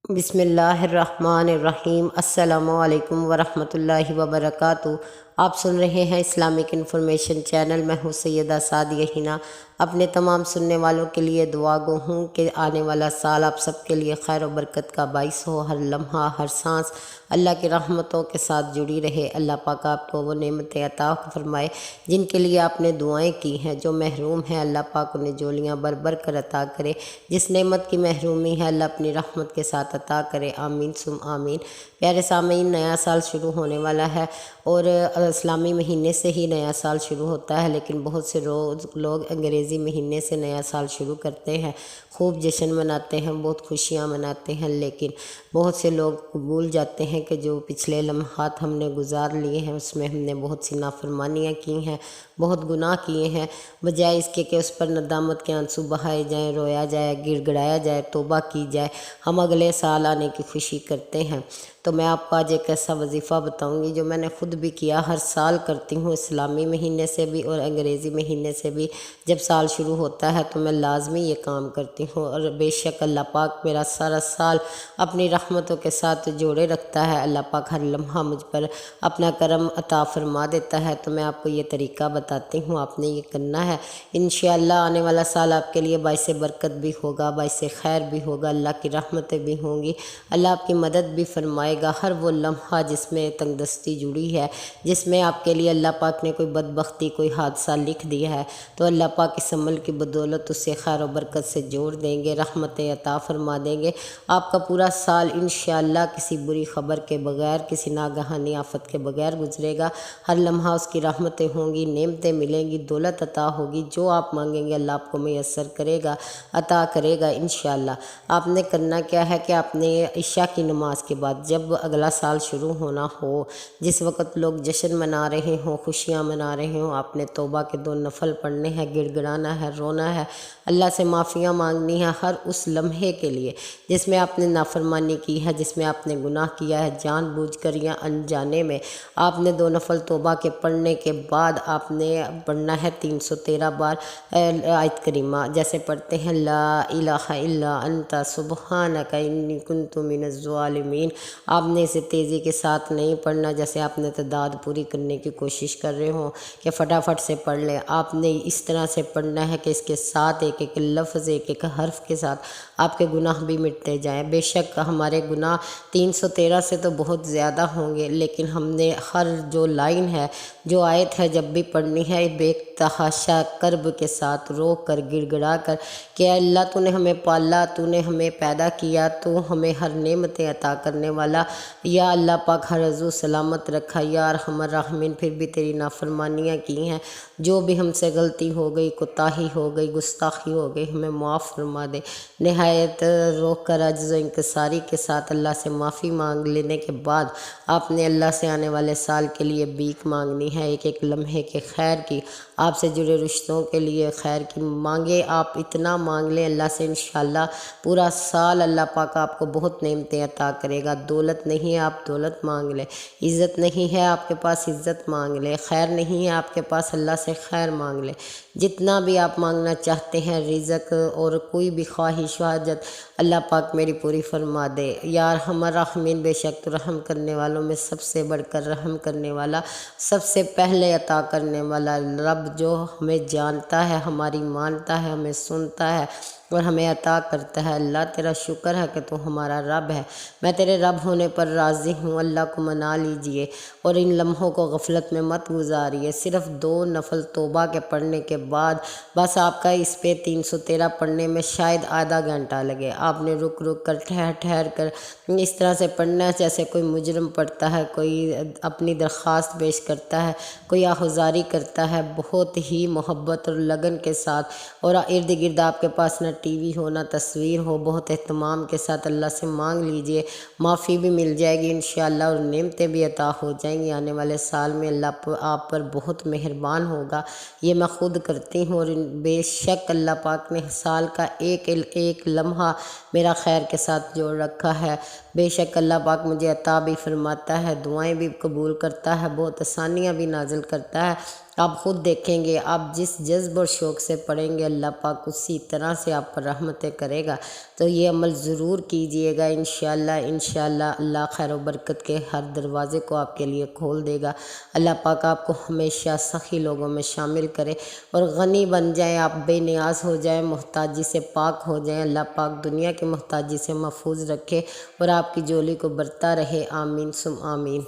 بسم اللہ الرحمن الرحیم۔ السلام علیکم ورحمۃ اللہ وبرکاتہ۔ آپ سن رہے ہیں اسلامک انفارمیشن چینل۔ میں ہوں سیدہ سعدیہ ہنا۔ اپنے تمام سننے والوں کے لیے دعا گو ہوں کہ آنے والا سال آپ سب کے لیے خیر و برکت کا باعث ہو۔ ہر لمحہ ہر سانس اللہ کی رحمتوں کے ساتھ جڑی رہے۔ اللہ پاک آپ کو وہ نعمتیں عطا فرمائے جن کے لیے آپ نے دعائیں کی ہیں۔ جو محروم ہیں اللہ پاک انہیں جولیاں بھر بھر کر عطا کرے۔ جس نعمت کی محرومی ہے اللہ اپنی رحمت کے ساتھ عطا کرے۔ آمین ثم آمین۔ پیارے سامعین، نیا سال شروع ہونے والا ہے اور اسلامی مہینے سے ہی نیا سال شروع ہوتا ہے، لیکن بہت سے لوگ انگریزی مہینے سے نیا سال شروع کرتے ہیں، خوب جشن مناتے ہیں، بہت خوشیاں مناتے ہیں، لیکن بہت سے لوگ بھول جاتے ہیں کہ جو پچھلے لمحات ہم نے گزار لیے ہیں اس میں ہم نے بہت سی نافرمانیاں کی ہیں، بہت گناہ کیے ہیں۔ بجائے اس کے کہ اس پر ندامت کے آنسو بہائے جائیں، رویا جائے، گڑ گڑایا جائے، توبہ کی جائے، ہم اگلے سال آنے کی خوشی کرتے ہیں۔ تو میں آپ کو آج ایک ایسا وظیفہ بتاؤں گی جو میں نے خود بھی کیا، ہر سال کرتی ہوں، اسلامی مہینے سے بھی اور انگریزی مہینے سے بھی۔ جب سال شروع ہوتا ہے تو میں لازمی یہ کام کرتی ہوں، اور بے شک اللہ پاک میرا سارا سال اپنی رحمتوں کے ساتھ جوڑے رکھتا ہے۔ اللہ پاک ہر لمحہ مجھ پر اپنا کرم عطا فرما دیتا ہے۔ تو میں آپ کو یہ طریقہ بتاتی ہوں، آپ نے یہ کرنا ہے۔ انشاءاللہ آنے والا سال آپ کے لیے باعث برکت بھی ہوگا، باعث خیر بھی ہوگا، اللہ کی رحمتیں بھی ہوں گی، اللہ آپ کی مدد بھی فرمائے گا۔ ہر وہ لمحہ جس میں تنگ دستی جڑی ہے، جس میں آپ کے لیے اللہ پاک نے کوئی بدبختی، کوئی حادثہ لکھ دیا ہے، تو اللہ پاک اس عمل کی بدولت اسے خیر و برکت سے جوڑ دیں گے، رحمتیں عطا فرما دیں گے۔ آپ کا پورا سال انشاءاللہ کسی بری خبر کے بغیر، کسی ناگہانی آفت کے بغیر گزرے گا۔ ہر لمحہ اس کی رحمتیں ہوں گی، نعمتیں ملیں گی، دولت عطا ہوگی، جو آپ مانگیں گے اللہ آپ کو میسر کرے گا، عطا کرے گا انشاءاللہ۔ آپ نے کرنا کیا ہے کہ آپ نے عشاء کی نماز کے بعد جب اگلا سال شروع ہونا ہو، جس وقت لوگ جشن منا رہے ہوں، خوشیاں منا رہے ہوں، آپ نے توبہ کے 2 نفل پڑھنے ہیں، گڑ گڑانا ہے، رونا ہے، اللہ سے معافیاں مانگنی ہے ہر اس لمحے کے لیے جس میں آپ نے نافرمانی کی ہے، جس میں آپ نے گناہ کیا ہے، جان بوجھ کر یا انجانے میں۔ آپ نے 2 نفل توبہ کے پڑھنے کے بعد آپ نے پڑھنا ہے 313 بار آیت کریمہ، جیسے پڑھتے ہیں لا الہ الا انت سبحانک انی کنت من الظالمین۔ آپ نے اسے تیزی کے ساتھ نہیں پڑھنا جیسے آپ نے تعداد پوری کرنے کی کوشش کر رہے ہوں کہ فٹافٹ سے پڑھ لیں۔ آپ نے اس طرح سے پڑھنا ہے کہ اس کے ساتھ ایک ایک لفظ، ایک ایک حرف کے ساتھ آپ کے گناہ بھی مٹتے جائیں۔ بے شک ہمارے گناہ 313 سے تو بہت زیادہ ہوں گے، لیکن ہم نے ہر جو لائن ہے، جو آیت ہے، جب بھی پڑھنی ہے بے تحاشا کرب کے ساتھ، رو کر، گڑ گڑا کر کہ اے اللہ تو نے ہمیں پالا، تو نے ہمیں پیدا کیا، تو ہمیں ہر نعمتیں عطا کرنے والا، یا اللہ پاک ہر عضو سلامت رکھا، یا ارحم الراحمین۔ پھر بھی تیری نافرمانیاں کی ہیں، جو بھی ہم سے غلطی ہو گئی، کوتاہی ہو گئی، گستاخی ہو گئی، ہمیں معاف فرما دے۔ نہایت رو کر عجز و انکساری کے ساتھ اللہ سے معافی مانگ لینے کے بعد آپ نے اللہ سے آنے والے سال کے لیے بھیک مانگنی ہے، ایک ایک لمحے کے خیر کی، آپ سے جڑے رشتوں کے لیے خیر کی مانگے۔ آپ اتنا مانگ لیں اللہ سے، انشاءاللہ پورا سال اللہ پاک آپ کو بہت نعمتیں عطا کرے گا۔ دولت نہیں ہے آپ دولت مانگ لیں، عزت نہیں ہے آپ کے پاس عزت مانگ لیں، خیر نہیں ہے آپ کے پاس اللہ سے خیر مانگ لیں۔ جتنا بھی آپ مانگنا چاہتے ہیں، رزق اور کوئی بھی خواہش و حاجت، اللہ پاک میری پوری فرما دے۔ یا ارحم الراحمین، بے شک تو رحم کرنے والوں میں سب سے بڑھ کر رحم کرنے والا، سب سے پہلے عطا کرنے والا رب، جو ہمیں جانتا ہے، ہماری مانتا ہے، ہمیں سنتا ہے اور ہمیں عطا کرتا ہے۔ اللہ تیرا شکر ہے کہ تو ہمارا رب ہے، میں تیرے رب ہونے پر راضی ہوں۔ اللہ کو منا لیجئے اور ان لمحوں کو غفلت میں مت گزاریے۔ صرف 2 نفل توبہ کے پڑھنے کے بعد بس آپ کا اس پہ 313 پڑھنے میں شاید آدھا گھنٹہ لگے۔ آپ نے رک رک کر، ٹھہر ٹھہر کر اس طرح سے پڑھنا ہے جیسے کوئی مجرم پڑھتا ہے، کوئی اپنی درخواست پیش کرتا ہے، کوئی آہذاری کرتا ہے، بہت ہی محبت اور لگن کے ساتھ، اور ارد گرد آپ کے پاس نہ ٹی وی ہو، نہ تصویر ہو، بہت اہتمام کے ساتھ اللہ سے مانگ لیجئے، معافی بھی مل جائے گی انشاءاللہ اور نعمتیں بھی عطا ہو جائیں گی۔ آنے والے سال میں اللہ آپ پر بہت مہربان ہوگا۔ یہ میں خود کرتی ہوں، اور بے شک اللہ پاک نے سال کا ایک ایک لمحہ میرا خیر کے ساتھ جوڑ رکھا ہے۔ بے شک اللہ پاک مجھے عطا بھی فرماتا ہے، دعائیں بھی قبول کرتا ہے، بہت آسانیاں بھی نازل کرتا ہے۔ آپ خود دیکھیں گے، آپ جس جذب اور شوق سے پڑھیں گے اللہ پاک اسی طرح سے آپ پر رحمتیں کرے گا۔ تو یہ عمل ضرور کیجئے گا، انشاءاللہ اللہ خیر و برکت کے ہر دروازے کو آپ کے لیے کھول دے گا۔ اللہ پاک آپ کو ہمیشہ سخی لوگوں میں شامل کرے اور غنی بن جائیں، آپ بے نیاز ہو جائیں، محتاجی سے پاک ہو جائیں۔ اللہ پاک دنیا کے محتاجی سے محفوظ رکھے اور آپ کی جولی کو برتا رہے، آمین ثم آمین۔